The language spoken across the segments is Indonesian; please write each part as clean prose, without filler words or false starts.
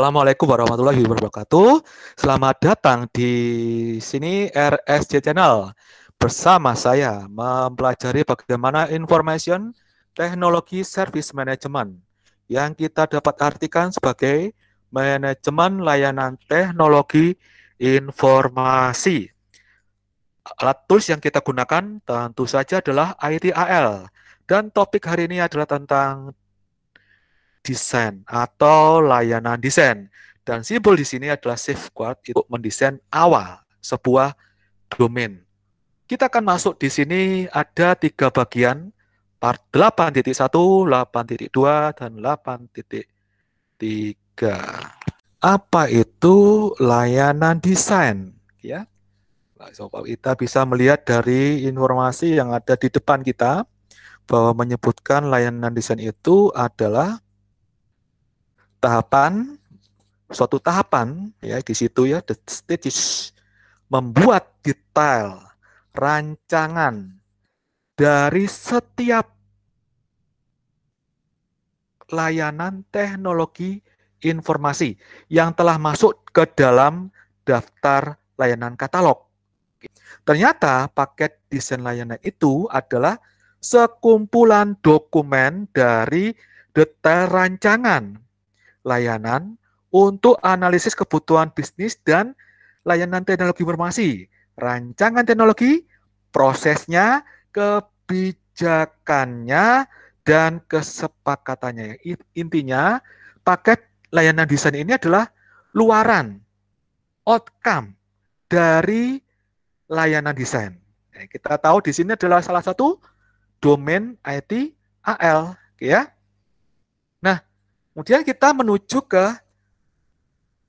Assalamualaikum warahmatullahi wabarakatuh. Selamat datang di sini RSJ Channel. Bersama saya mempelajari bagaimana information teknologi service management yang kita dapat artikan sebagai manajemen layanan teknologi informasi. Alat tools yang kita gunakan tentu saja adalah ITIL. Dan topik hari ini adalah tentang desain atau layanan desain. Dan simbol di sini adalah safeguard untuk mendesain awal sebuah domain. Kita akan masuk di sini ada 3 bagian, part 8.1, 8.2, dan 8.3. Apa itu layanan desain? Ya, Sobat kita bisa melihat dari informasi yang ada di depan kita bahwa menyebutkan layanan desain itu adalah suatu tahapan ya di situ ya, the stages, membuat detail rancangan dari setiap layanan teknologi informasi yang telah masuk ke dalam daftar layanan katalog. Ternyata paket desain layanan itu adalah sekumpulan dokumen dari detail rancangan layanan untuk analisis kebutuhan bisnis dan layanan teknologi informasi, rancangan teknologi, prosesnya, kebijakannya, dan kesepakatannya. Intinya, paket layanan desain ini adalah luaran, outcome dari layanan desain. Kita tahu di sini adalah salah satu domain IT AL, ya. Nah, kemudian kita menuju ke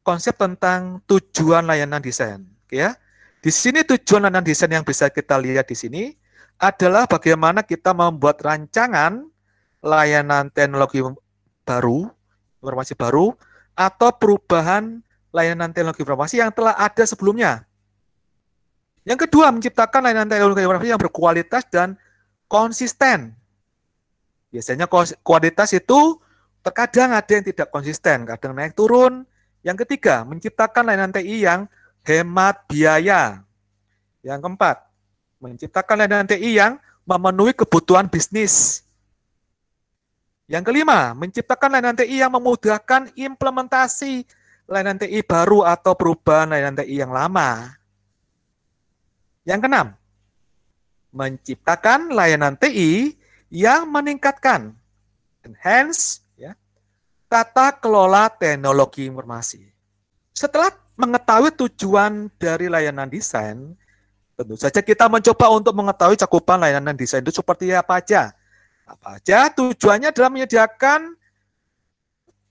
konsep tentang tujuan layanan desain, ya. Di sini tujuan layanan desain yang bisa kita lihat di sini adalah bagaimana kita membuat rancangan layanan teknologi baru, informasi baru, atau perubahan layanan teknologi informasi yang telah ada sebelumnya. Yang kedua, menciptakan layanan teknologi informasi yang berkualitas dan konsisten. Biasanya kualitas itu terkadang ada yang tidak konsisten, kadang naik turun. Yang ketiga, menciptakan layanan TI yang hemat biaya. Yang keempat, menciptakan layanan TI yang memenuhi kebutuhan bisnis. Yang kelima, menciptakan layanan TI yang memudahkan implementasi layanan TI baru atau perubahan layanan TI yang lama. Yang keenam, menciptakan layanan TI yang meningkatkan enhance tata kelola teknologi informasi. Setelah mengetahui tujuan dari layanan desain, tentu saja kita mencoba untuk mengetahui cakupan layanan desain itu seperti apa aja. Apa aja tujuannya adalah menyediakan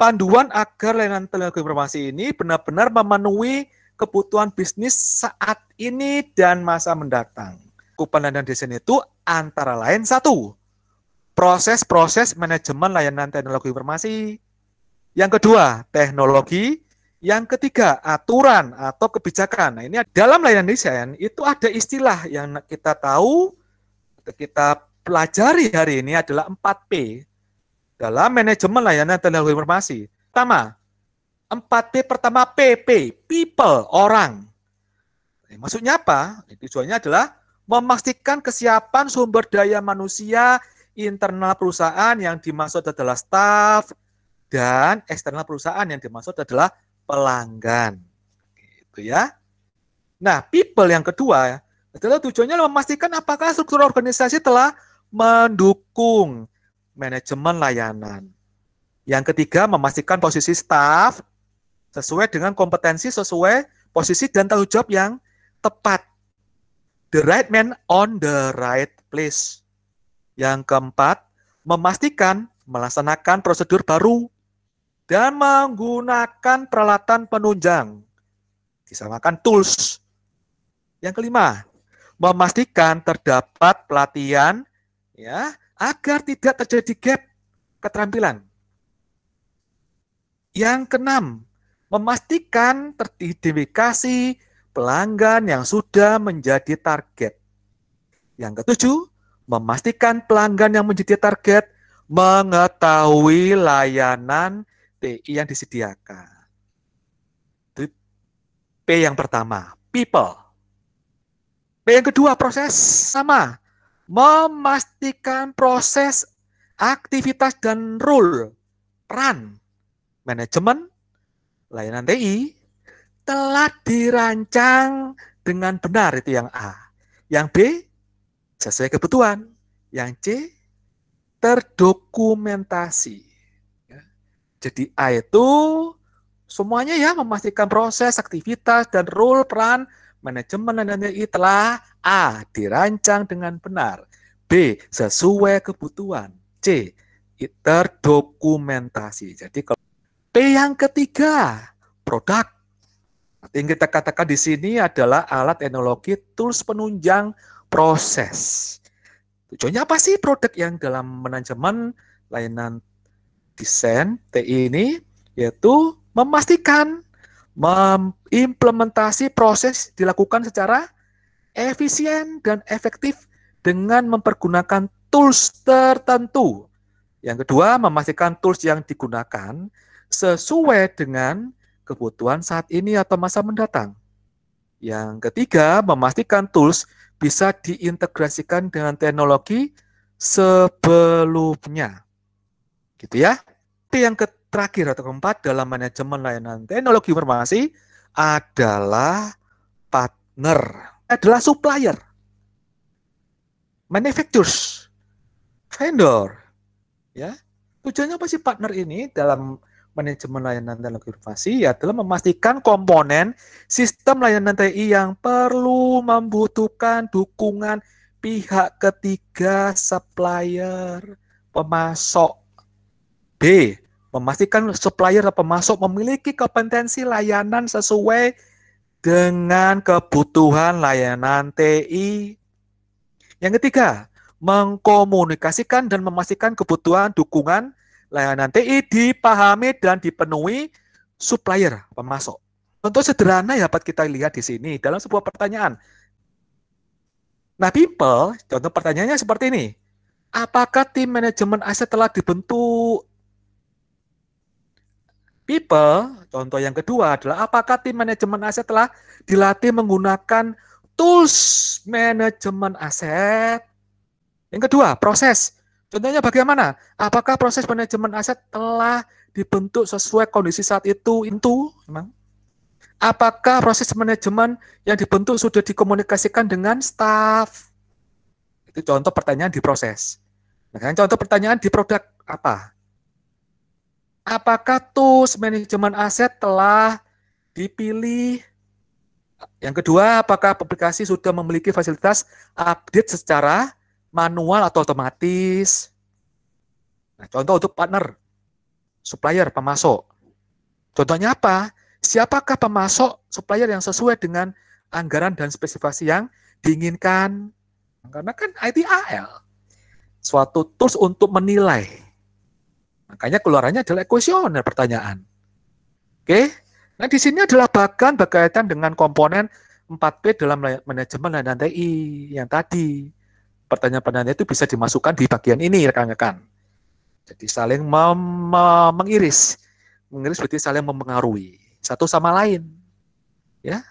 panduan agar layanan teknologi informasi ini benar-benar memenuhi kebutuhan bisnis saat ini dan masa mendatang. Cakupan layanan desain itu antara lain satu, proses-proses manajemen layanan teknologi informasi. Yang kedua, teknologi. Yang ketiga, aturan atau kebijakan. Nah, ini dalam layanan desain itu ada istilah yang kita tahu, kita pelajari hari ini adalah 4P dalam manajemen layanan teknologi informasi. Pertama, 4P pertama PP, people, orang. Maksudnya apa? Tujuannya adalah memastikan kesiapan sumber daya manusia internal perusahaan, yang dimaksud adalah staff, dan eksternal perusahaan yang dimaksud adalah pelanggan. Gitu ya. Nah, people yang kedua adalah tujuannya memastikan apakah struktur organisasi telah mendukung manajemen layanan. Yang ketiga, memastikan posisi staff sesuai dengan kompetensi, sesuai posisi dan tanggung jawab yang tepat. The right man on the right place. Yang keempat, memastikan melaksanakan prosedur baru dan menggunakan peralatan penunjang, disamakan tools. Yang kelima, memastikan terdapat pelatihan ya agar tidak terjadi gap keterampilan. Yang keenam, memastikan teridentifikasi pelanggan yang sudah menjadi target. Yang ketujuh, memastikan pelanggan yang menjadi target mengetahui layanan TI yang disediakan. P yang pertama, people. P yang kedua, proses. Sama. Memastikan proses, aktivitas, dan role, peran, manajemen, layanan TI, telah dirancang dengan benar, itu yang A. Yang B, sesuai kebutuhan. Yang C, terdokumentasi. Jadi A itu semuanya ya, memastikan proses, aktivitas, dan role, peran, manajemen, dan TI telah A, dirancang dengan benar. B, sesuai kebutuhan. C, terdokumentasi. Jadi kalau P yang ketiga, produk. Yang kita katakan di sini adalah alat teknologi tools penunjang proses. Tujuannya apa sih produk yang dalam manajemen layanan desain TI ini? Yaitu memastikan mengimplementasi proses dilakukan secara efisien dan efektif dengan mempergunakan tools tertentu. Yang kedua, memastikan tools yang digunakan sesuai dengan kebutuhan saat ini atau masa mendatang. Yang ketiga, memastikan tools bisa diintegrasikan dengan teknologi sebelumnya. Gitu ya. Yang terakhir atau keempat dalam manajemen layanan teknologi informasi adalah partner, adalah supplier, manufacturers, vendor. Ya, tujuannya apa sih partner ini dalam manajemen layanan teknologi informasi? Adalah memastikan komponen sistem layanan TI yang perlu membutuhkan dukungan pihak ketiga, supplier, pemasok. B, memastikan supplier atau pemasok memiliki kompetensi layanan sesuai dengan kebutuhan layanan TI. Yang ketiga, mengkomunikasikan dan memastikan kebutuhan dukungan layanan TI dipahami dan dipenuhi supplier, pemasok. Contoh sederhana ya dapat kita lihat di sini dalam sebuah pertanyaan. Nah, people, contoh pertanyaannya seperti ini. Apakah tim manajemen aset telah dibentuk? People, contoh yang kedua adalah apakah tim manajemen aset telah dilatih menggunakan tools manajemen aset? Yang kedua, proses. Contohnya bagaimana? Apakah proses manajemen aset telah dibentuk sesuai kondisi saat itu? Memang. Apakah proses manajemen yang dibentuk sudah dikomunikasikan dengan staf? Itu contoh pertanyaan di proses. Nah, contoh pertanyaan di produk apa? Apakah tools manajemen aset telah dipilih? Yang kedua, apakah aplikasi sudah memiliki fasilitas update secara manual atau otomatis? Nah, contoh untuk partner, supplier, pemasok. Contohnya apa? Siapakah pemasok supplier yang sesuai dengan anggaran dan spesifikasi yang diinginkan? Karena kan ITAL, suatu tools untuk menilai. Makanya keluarannya adalah kuesioner pertanyaan. Oke? Nah, di sini adalah bagian berkaitan dengan komponen 4P dalam manajemen layanan TI yang tadi. Pertanyaan-pertanyaan itu bisa dimasukkan di bagian ini, rekan-rekan. Jadi saling mengiris. Mengiris berarti saling mempengaruhi satu sama lain. Ya.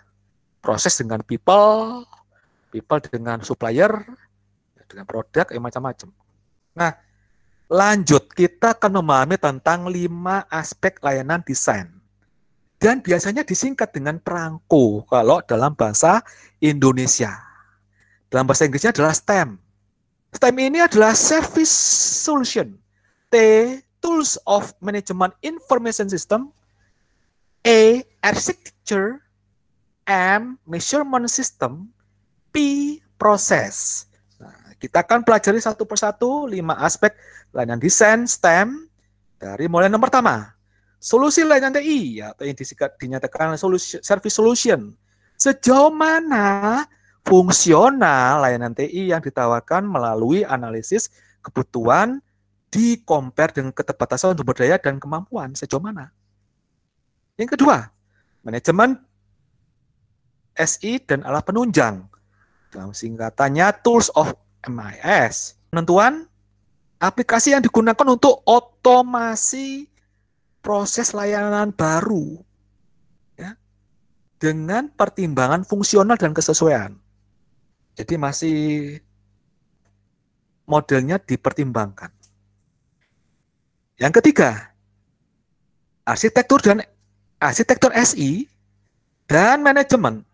Proses dengan people, people dengan supplier, dengan produk, macam-macam. Nah, lanjut, kita akan memahami tentang 5 aspek layanan desain. Dan biasanya disingkat dengan perangko kalau dalam bahasa Indonesia. Dalam bahasa Inggrisnya adalah STEM. STEM ini adalah Service Solution. T, Tools of Management Information System. A, Architecture. M, Measurement System. P, Process. Nah, kita akan pelajari satu persatu 5 aspek layanan desain STEM dari mulai yang pertama. Solusi layanan TI atau yang dinyatakan service solution. Sejauh mana fungsional layanan TI yang ditawarkan melalui analisis kebutuhan di compare dengan keterbatasan sumber daya dan kemampuan sejauh mana. Yang kedua, manajemen SI dan alat penunjang. Dalam singkatannya Tools of MIS. Penentuan aplikasi yang digunakan untuk otomasi proses layanan baru. Ya. dengan pertimbangan fungsional dan kesesuaian. Jadi masih modelnya dipertimbangkan. Yang ketiga, arsitektur SI dan manajemen.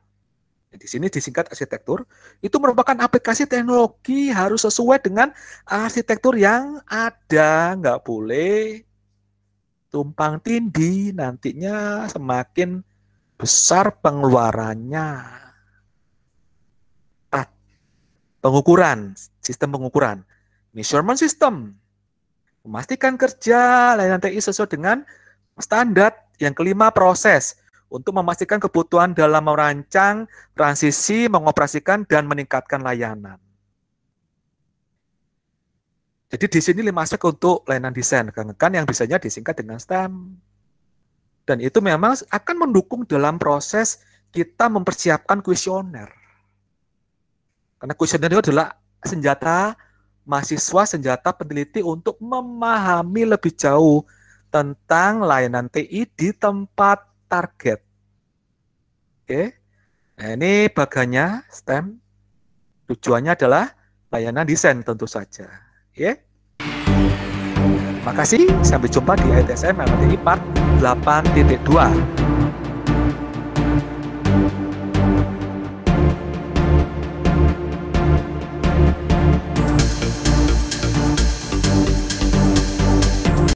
Di sini disingkat arsitektur, itu merupakan aplikasi teknologi harus sesuai dengan arsitektur yang ada, nggak boleh tumpang tindih, nantinya semakin besar pengeluarannya. Pengukuran, sistem pengukuran, measurement system, memastikan kerja layanan TI sesuai dengan standar. Yang kelima, proses untuk memastikan kebutuhan dalam merancang, transisi, mengoperasikan, dan meningkatkan layanan. Jadi di sini 5 aspek untuk layanan desain, kan yang biasanya disingkat dengan STEM. Dan itu memang akan mendukung dalam proses kita mempersiapkan kuesioner. Karena kuesioner itu adalah senjata mahasiswa, senjata peneliti untuk memahami lebih jauh tentang layanan TI di tempat target. Oke, nah ini bagiannya STEM. Tujuannya adalah layanan desain tentu saja. Oke. Terima kasih, sampai jumpa di ITSM LTI Part 8.2.